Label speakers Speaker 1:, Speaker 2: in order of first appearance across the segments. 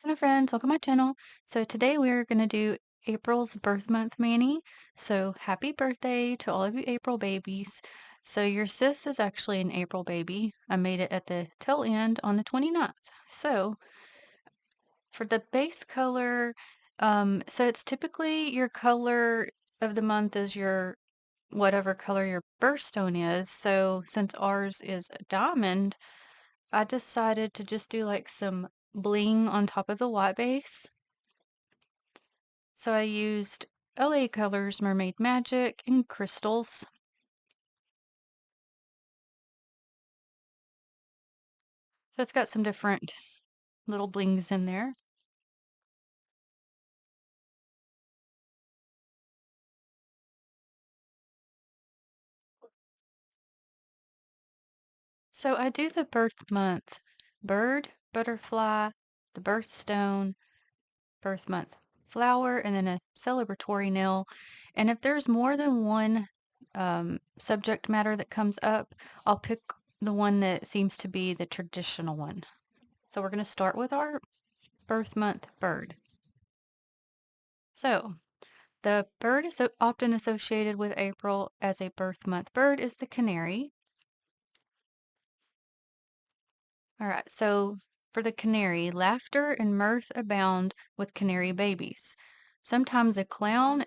Speaker 1: Hello friends, welcome to my channel. So today we're going to do April's birth month mani. So happy birthday to all of you April babies. So your sis is actually an April baby. I made it at the tail end on the 29th. So for the base color, so it's typically your color of the month is your whatever color your birthstone is. So since ours is a diamond, I decided to just do like some bling on top of the white base. So I used LA Colors, Mermaid Magic, and crystals. So it's got some different little blings in there. So I do the birth month bird, butterfly, the birthstone, birth month flower, and then a celebratory nail. And if there's more than one subject matter that comes up, I'll pick the one that seems to be the traditional one. So we're going to start with our birth month bird. So the bird is often associated with April as a birth month bird is the canary. All right, so for the canary, laughter and mirth abound with canary babies. Sometimes a clown,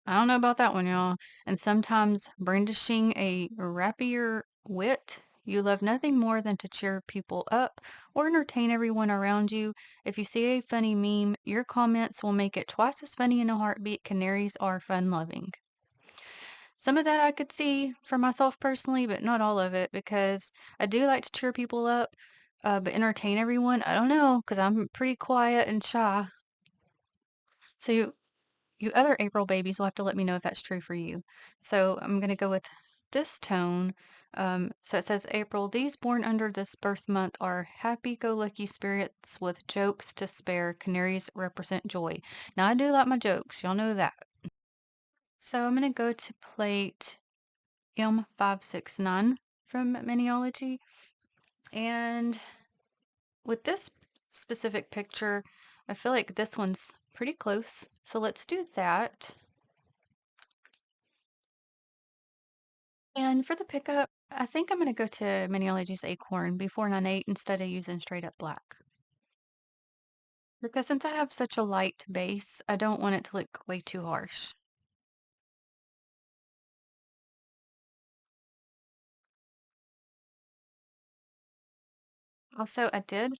Speaker 1: I don't know about that one, y'all, and sometimes brandishing a rapier wit. You love nothing more than to cheer people up or entertain everyone around you. If you see a funny meme, your comments will make it twice as funny in a heartbeat. Canaries are fun-loving. Some of that I could see for myself personally, but not all of it because I do like to cheer people up, but entertain everyone, I don't know, because I'm pretty quiet and shy. So you other April babies will have to let me know if that's true for you. So I'm going to go with this tone. So it says April, these born under this birth month are happy-go-lucky spirits with jokes to spare. Canaries represent joy. Now I do like my jokes, y'all know that. So I'm going to go to plate M569 from Maniology. And with this specific picture, I feel like this one's pretty close. So let's do that. And for the pickup, I think I'm going to go to Maniology's Acorn B498 instead of using straight up black. Because since I have such a light base, I don't want it to look way too harsh. Also, I did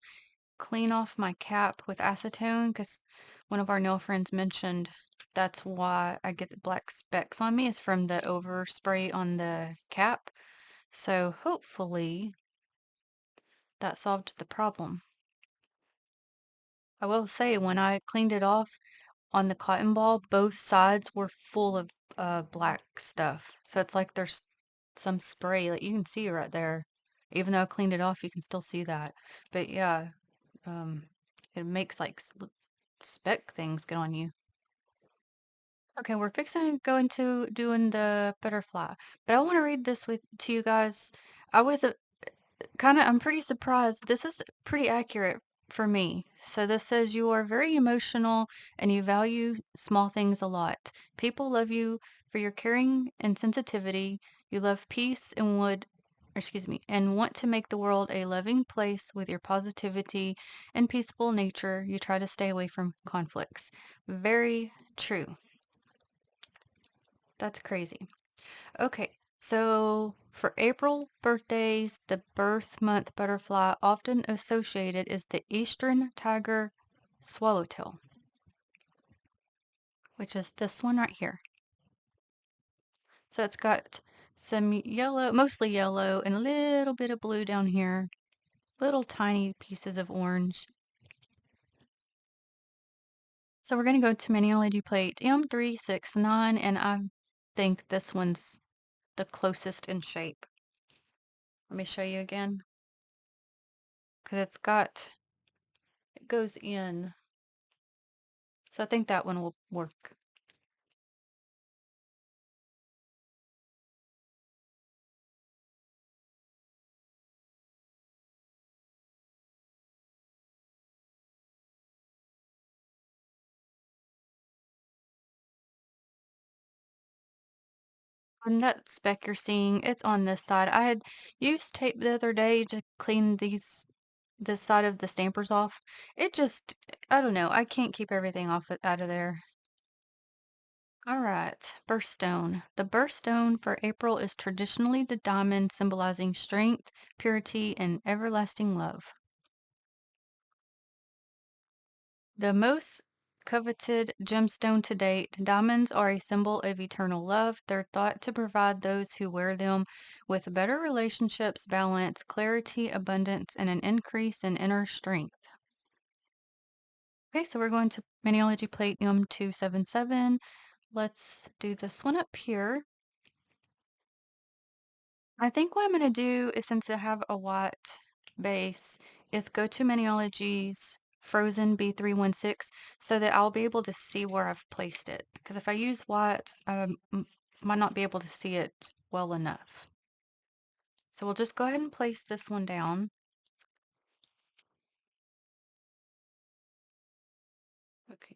Speaker 1: clean off my cap with acetone because one of our nail friends mentioned that's why I get the black specks on me is from the overspray on the cap. So hopefully that solved the problem. I will say when I cleaned it off on the cotton ball, both sides were full of black stuff. So it's like there's some spray that you can see right there. Even though I cleaned it off, you can still see that. But yeah, um, it makes like speck things get on you. Okay, we're fixing to go into doing the butterfly, but I want to read this with to you guys. I was I'm pretty surprised. This is pretty accurate for me. So this says you are very emotional and you value small things a lot. People love you for your caring and sensitivity. You love peace and and want to make the world a loving place with your positivity and peaceful nature. You try to stay away from conflicts. Very true. That's crazy. Okay, so for April birthdays, the birth month butterfly often associated is the eastern tiger swallowtail, which is this one right here. So it's got some yellow, mostly yellow, and a little bit of blue down here, little tiny pieces of orange. So we're going to go to Maniology plate M369, and I think this one's the closest in shape. Let me show you again, because it goes in. So I think that one will work. And that speck you're seeing, it's on this side. I had used tape the other day to clean this side of the stampers off. It just, I don't know. I can't keep everything out of there. All right, birthstone. The birthstone for April is traditionally the diamond symbolizing strength, purity, and everlasting love. The most coveted gemstone to date, diamonds are a symbol of eternal love. They're thought to provide those who wear them with better relationships, balance, clarity, abundance, and an increase in inner strength. Okay, so we're going to Maniology Plate M277. Let's do this one up here. I think what I'm going to do is, since I have a white base, is go to Maniology's Frozen B316 so that I'll be able to see where I've placed it. Because if I use white, might not be able to see it well enough. So we'll just go ahead and place this one down. Okay.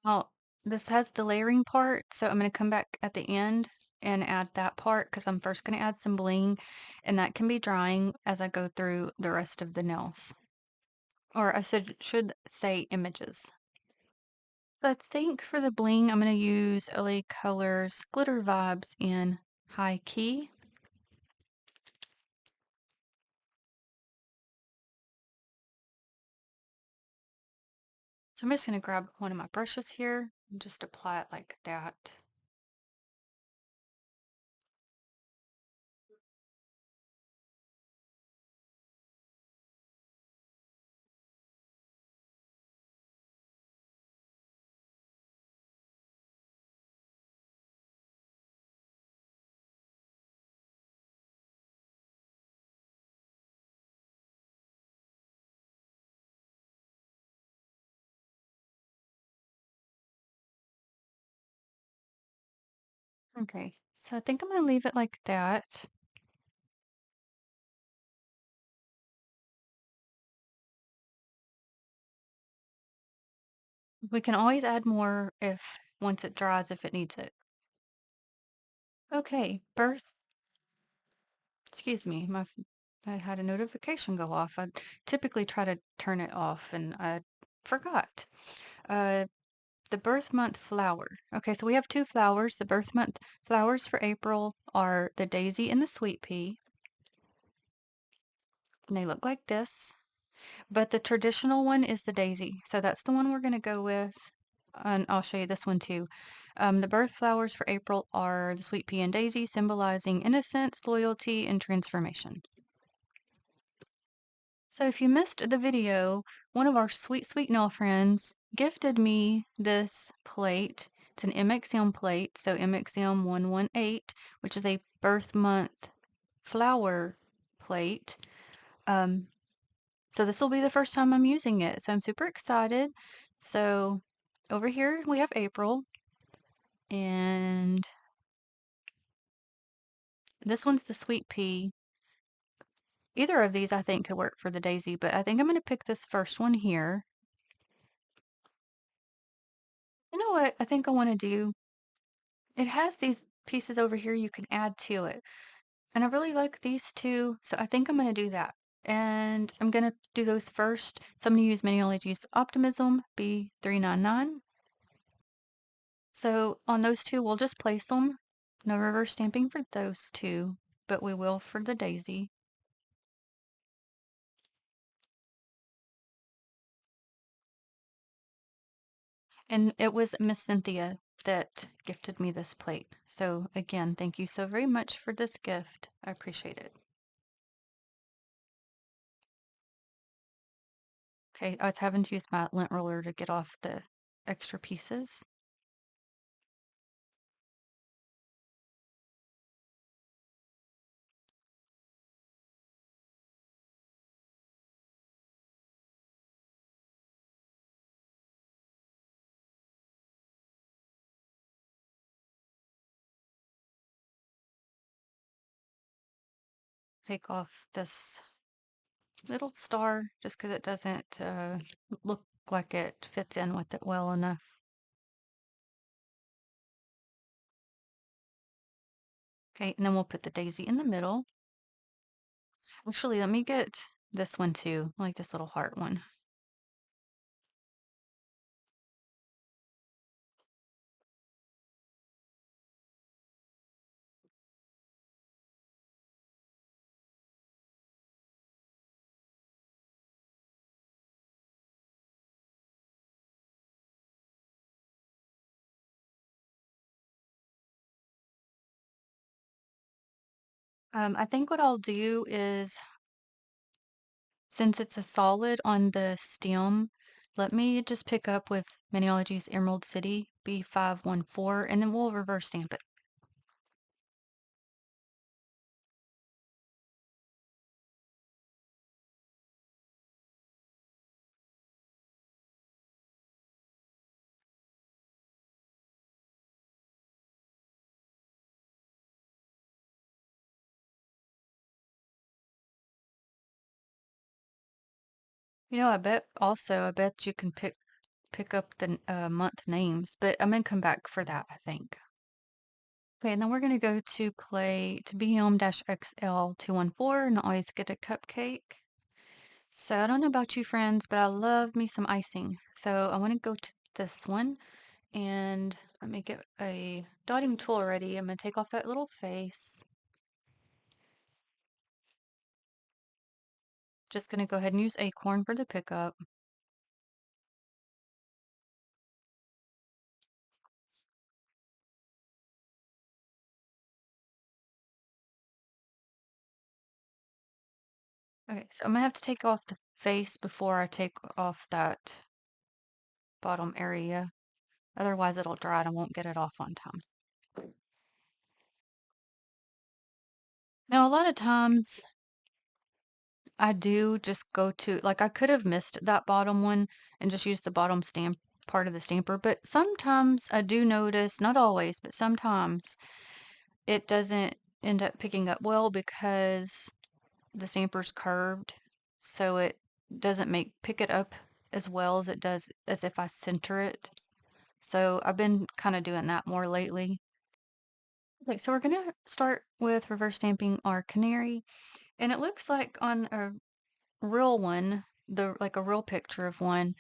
Speaker 1: Well, this has the layering part, so I'm going to come back at the end and add that part because I'm first going to add some bling, and that can be drying as I go through the rest of the nails. Or I should say images. So I think for the bling, I'm going to use LA Colors Glitter Vibes in High Key. So I'm just going to grab one of my brushes here and just apply it like that. Okay, so I think I'm going to leave it like that. We can always add more if once it dries, if it needs it. Okay, excuse me, I had a notification go off. I typically try to turn it off and I forgot. Uh, the birth month flower. Okay, so we have two flowers. The birth month flowers for April are the daisy and the sweet pea, and they look like this. But the traditional one is the daisy. So that's the one we're going to go with. And I'll show you this one too. The birth flowers for April are the sweet pea and daisy, symbolizing innocence, loyalty, and transformation. So if you missed the video, one of our sweet, sweet nail friends gifted me this plate. It's an MXM plate, so MXM 118, which is a birth month flower plate. Um, so this will be the first time I'm using it, so I'm super excited. So over here we have April, and this one's the sweet pea. Either of these I think could work for the daisy, but I think I'm going to pick this first one here. You know what I think I want to do? It has these pieces over here you can add to it. And I really like these two, so I think I'm going to do that. And I'm going to do those first. So I'm going to use Maniology's Optimism B399. So on those two, we'll just place them. No reverse stamping for those two, but we will for the daisy. And it was Miss Cynthia that gifted me this plate. So again, thank you so very much for this gift. I appreciate it. Okay, I was having to use my lint roller to get off the extra pieces. take off this little star just because it doesn't look like it fits in with it well enough. Okay, and then we'll put the daisy in the middle. Actually, let me get this one too, like this little heart one. I think what I'll do is, since it's a solid on the stem, let me just pick up with Maniology's Emerald City B514, and then we'll reverse stamp it. I bet you can pick up the month names, but I'm gonna come back for that, I think. Okay, and then we're gonna go to play to BM-XL214 and always get a cupcake. So I don't know about you friends, but I love me some icing. So I want to go to this one and let me get a dotting tool ready. I'm gonna take off that little face. Just gonna go ahead and use Acorn for the pickup. Okay, so I'm gonna have to take off the face before I take off that bottom area. Otherwise it'll dry and I won't get it off on time. Now, a lot of times I do just go to, like, I could have missed that bottom one and just used the bottom stamp part of the stamper, but sometimes I do notice, not always, but sometimes it doesn't end up picking up well because the stamper's curved, so it doesn't pick it up as well as it does as if I center it. So I've been kind of doing that more lately. Okay, so we're gonna start with reverse stamping our canary, and it looks like on a real one, like a real picture of one,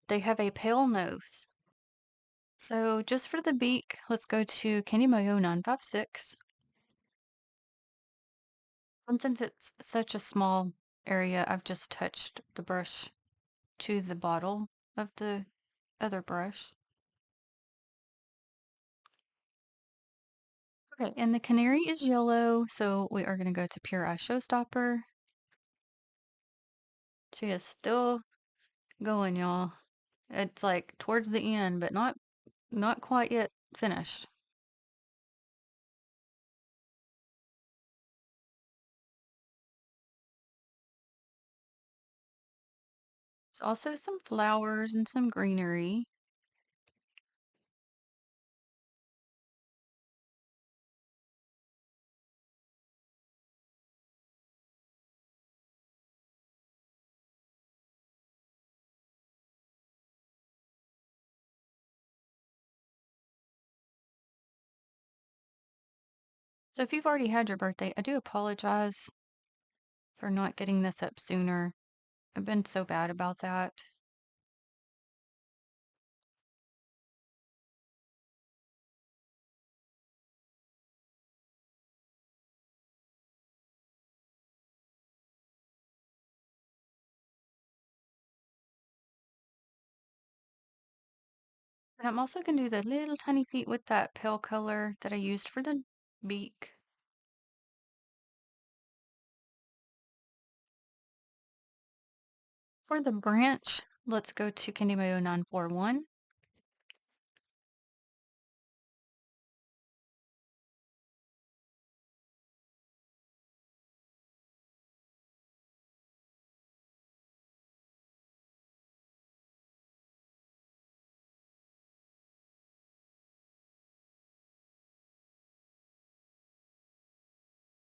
Speaker 1: they have a pale nose. So just for the beak, let's go to Candy Mayo 956. And since it's such a small area, I've just touched the brush to the bottle of the other brush. Okay, and the canary is yellow, so we are going to go to Pure Eye Showstopper. She is still going, y'all. It's like towards the end, but not quite yet finished. There's also some flowers and some greenery. So if you've already had your birthday, I do apologize for not getting this up sooner. I've been so bad about that. And I'm also going to do the little tiny feet with that pale color that I used for the beak. For the branch, let's go to Candy Mayo 941.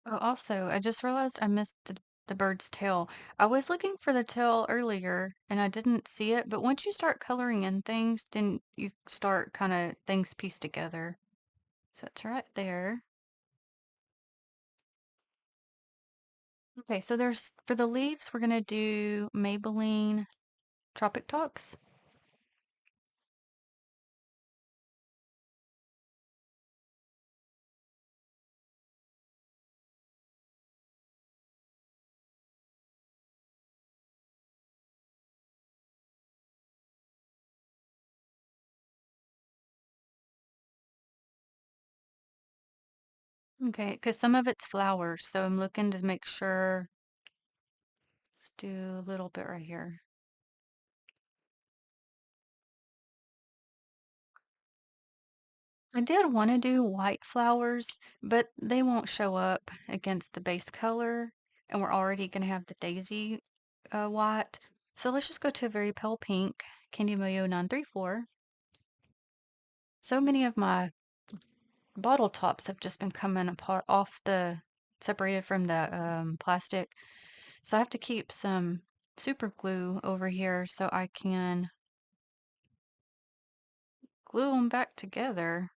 Speaker 1: Oh, also, I just realized I missed the bird's tail. I was looking for the tail earlier and I didn't see it, but once you start coloring in things, then you start kind of things piece together. So it's right there. Okay, so there's for the leaves, we're gonna do Maybelline Tropic Talks. Okay, because some of it's flowers, so I'm looking to make sure. Let's do a little bit right here. I did want to do white flowers, but they won't show up against the base color, and we're already going to have the daisy white. So let's just go to a very pale pink, Candy Mayo 934. So many of my bottle tops have just been coming apart off the separated from the plastic. So I have to keep some super glue over here so I can glue them back together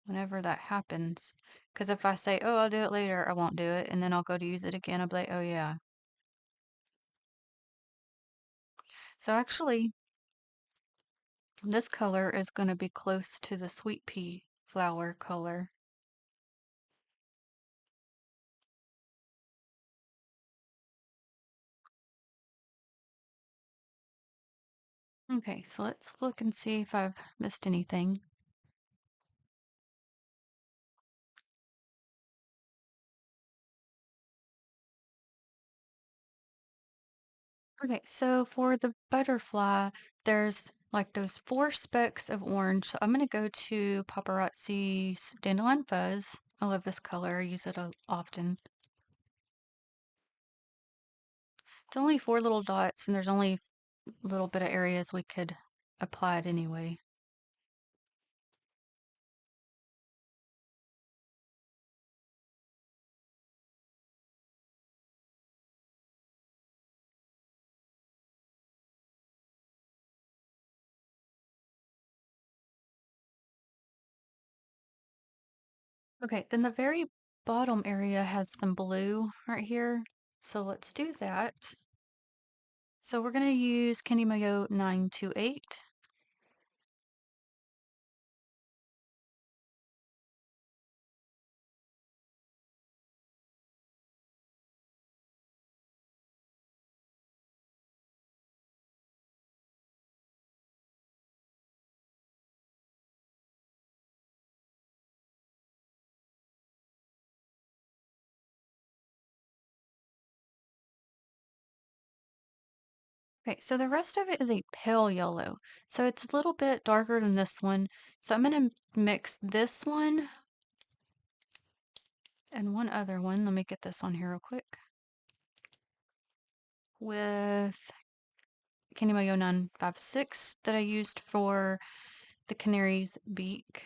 Speaker 1: whenever that happens. Because if I say, oh, I'll do it later, I won't do it. And then I'll go to use it again. I'll be like, oh, yeah. So actually, this color is going to be close to the sweet pea flower color. Okay, so let's look and see if I've missed anything. Okay, so for the butterfly, there's like those four specks of orange. So I'm going to go to Paparazzi's Dandelion Fuzz. I love this color. I use it often. It's only four little dots, and there's only a little bit of areas we could apply it anyway. Okay, then the very bottom area has some blue right here. So let's do that. So we're going to use Candy Mayo 928. Okay, so the rest of it is a pale yellow. So it's a little bit darker than this one. So I'm going to mix this one and one other one. Let me get this on here real quick. With Candy Mayo 956 that I used for the canary's beak.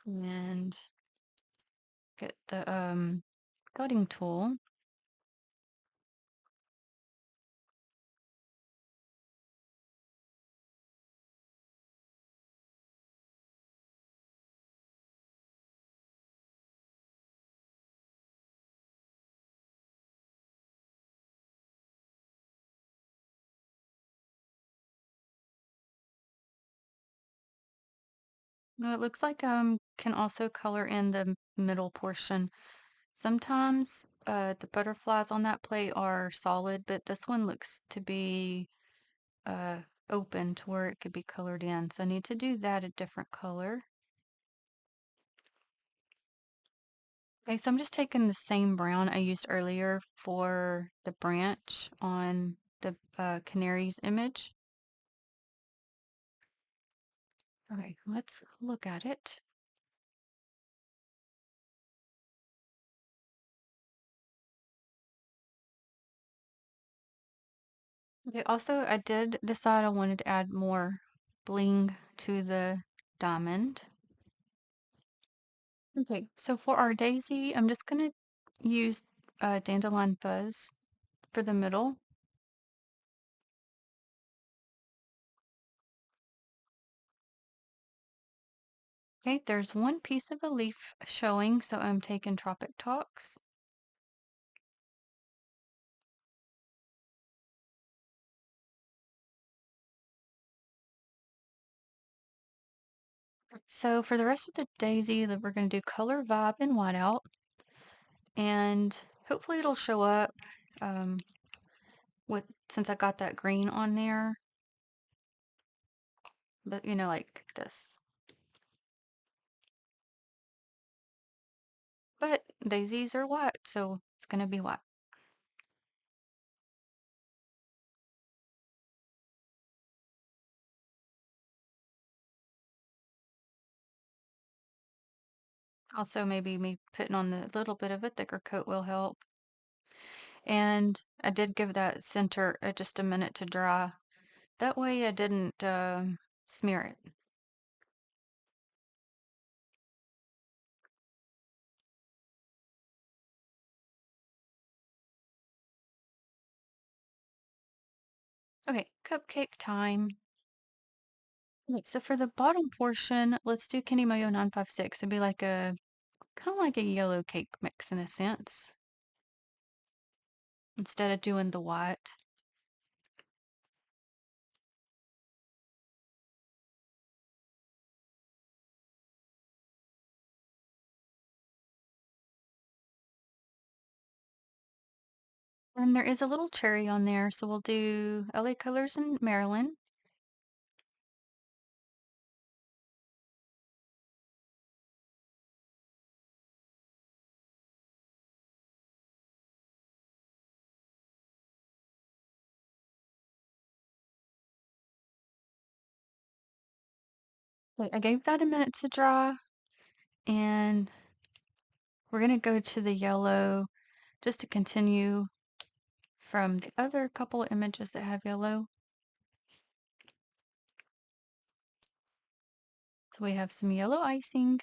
Speaker 1: And get the cutting tool. No, it looks like can also color in the middle portion. Sometimes the butterflies on that plate are solid, but this one looks to be uh open to where it could be colored in. So I need to do that a different color. Okay, so I'm just taking the same brown I used earlier for the branch on the canary's image. Okay, let's look at it. Okay, also I did decide I wanted to add more bling to the diamond. Okay, so for our daisy, I'm just gonna use dandelion fuzz for the middle. Okay, there's one piece of a leaf showing, so I'm taking Tropic Talks. So for the rest of the daisy, we're going to do color vibe and whiteout, and hopefully it'll show up um, with since I got that green on there, but like this. But daisies are white, so it's going to be white. Also, maybe me putting on the little bit of a thicker coat will help. And I did give that center just a minute to dry. That way I didn't smear it. Okay, cupcake time. Okay, so for the bottom portion, let's do Candy Mayo 956. It'd be like a kind of like a yellow cake mix in a sense, instead of doing the white. And there is a little cherry on there, so we'll do LA Colors in Maryland. Wait, I gave that a minute to dry, and we're gonna go to the yellow just to continue from the other couple of images that have yellow. So we have some yellow icing.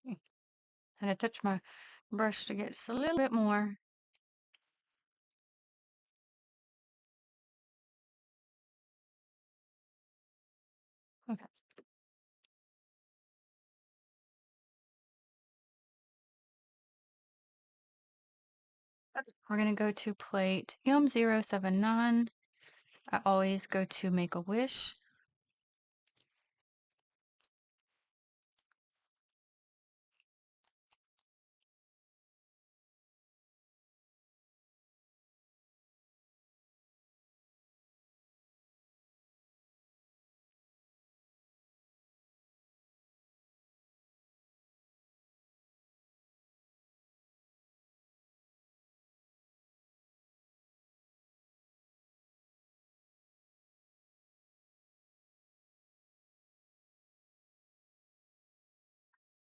Speaker 1: Okay, and I touch my brush to get just a little bit more. Okay. Okay. We're gonna go to plate M079. I always go to Make a Wish.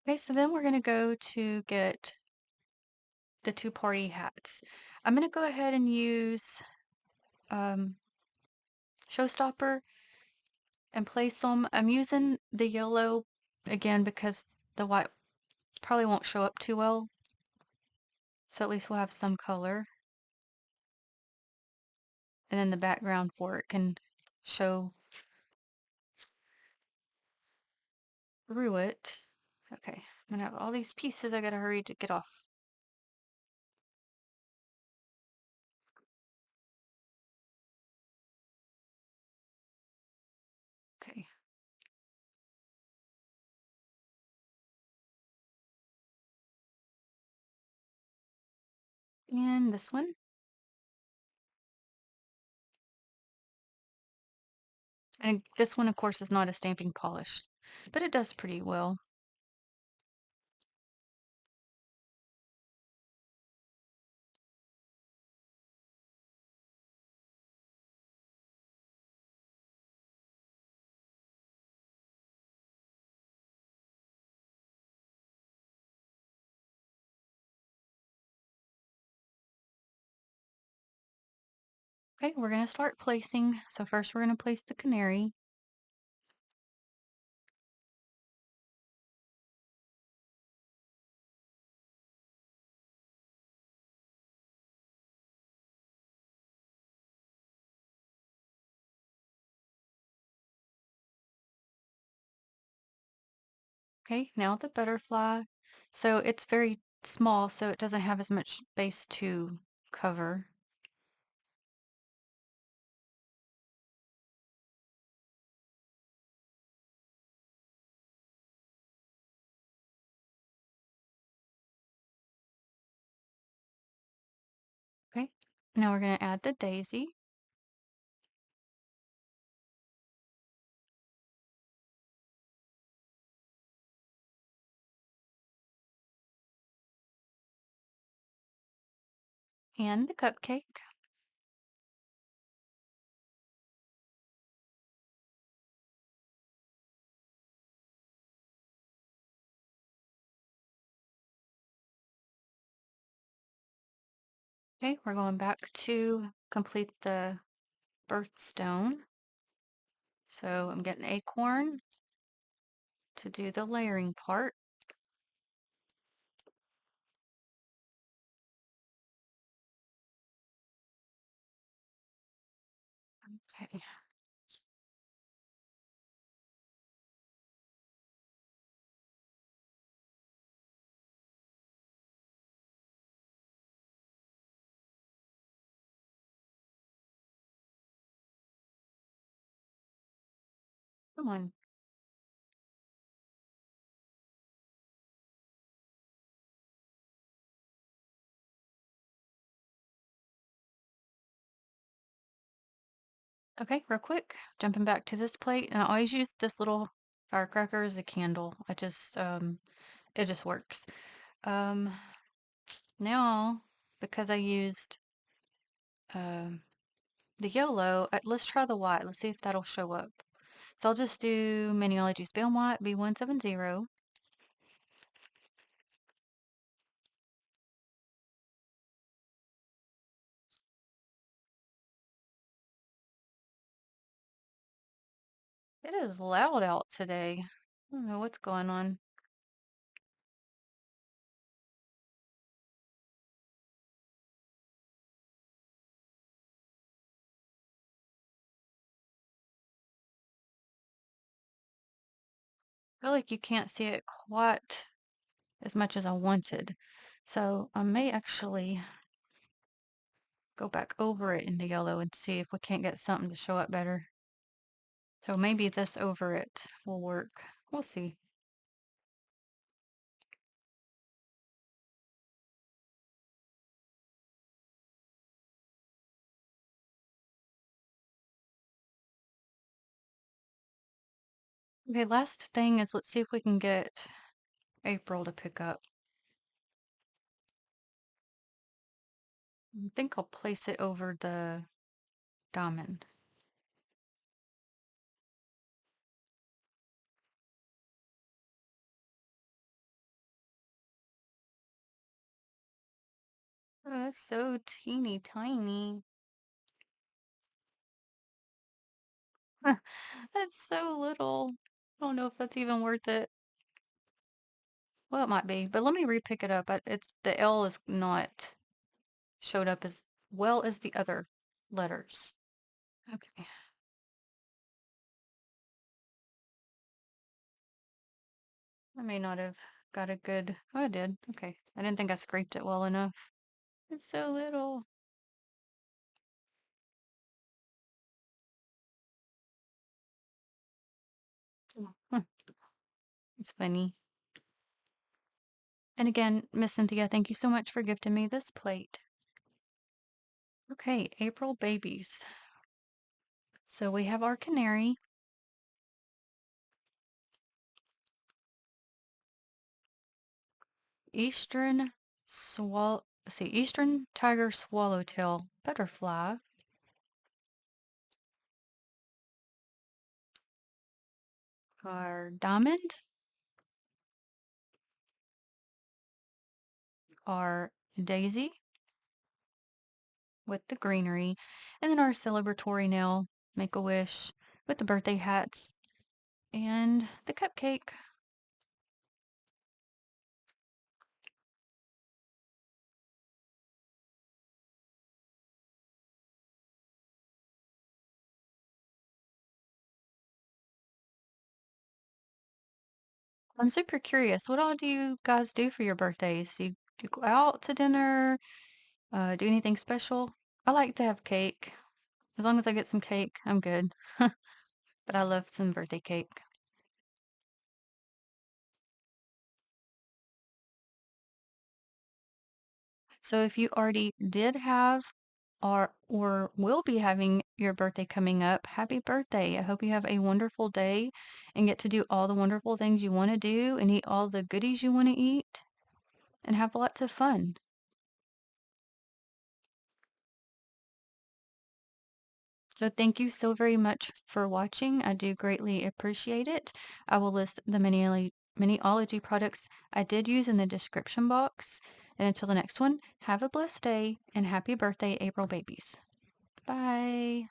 Speaker 1: Okay, so then we're gonna go to get the two party hats. I'm gonna go ahead and use um, Showstopper and place them. I'm using the yellow again because the white probably won't show up too well. So at least we'll have some color. And then the background for it can show through it. Okay, I'm gonna have all these pieces I gotta hurry to get off. Okay, and this one. And this one, of course, is not a stamping polish, but it does pretty well. Okay, we're going to start placing. So first we're going to place the canary. Okay, now the butterfly. So it's very small, so it doesn't have as much space to cover. Okay, now we're going to add the daisy. And the cupcake. Okay, we're going back to complete the birthstone. So I'm getting Acorn to do the layering part. Okay, come on. Okay, real quick, jumping back to this plate, and I always use this little firecracker as a candle. It just works. Um, Now, because I used um the yellow, let's try the white. Let's see if that'll show up. So I'll just do Maniology Spell White B170. It is loud out today. I don't know what's going on. I feel like you can't see it quite as much as I wanted. So I may actually go back over it in the yellow and see if we can't get something to show up better. So maybe this over it will work. We'll see. Okay, last thing is let's see if we can get April to pick up. I think I'll place it over the diamond. Oh, that's so teeny tiny. That's so little. I don't know if that's even worth it. Well, it might be, but let me repick it up. It's the L is not showed up as well as the other letters. Okay. I may not have got a good. Oh, I did. Okay. I didn't think I scraped it well enough. It's so little. Huh, it's funny. And again, Miss Cynthia, thank you so much for gifting me this plate. Okay, April babies. So we have our canary. Eastern Eastern tiger swallowtail butterfly, our diamond, our daisy, with the greenery, and then our celebratory nail, Make-A-Wish, with the birthday hats and the cupcake. I'm super curious, what all do you guys do for your birthdays? Do you go out to dinner? Do anything special? I like to have cake. As long as I get some cake, I'm good. But I love some birthday cake. So if you already did have or will be having your birthday coming up, happy birthday. I hope you have a wonderful day and get to do all the wonderful things you want to do and eat all the goodies you want to eat and have lots of fun. So thank you so very much for watching. I do greatly appreciate it. I will list the manyology products I did use in the description box. And until the next one, have a blessed day and happy birthday, April babies. Bye.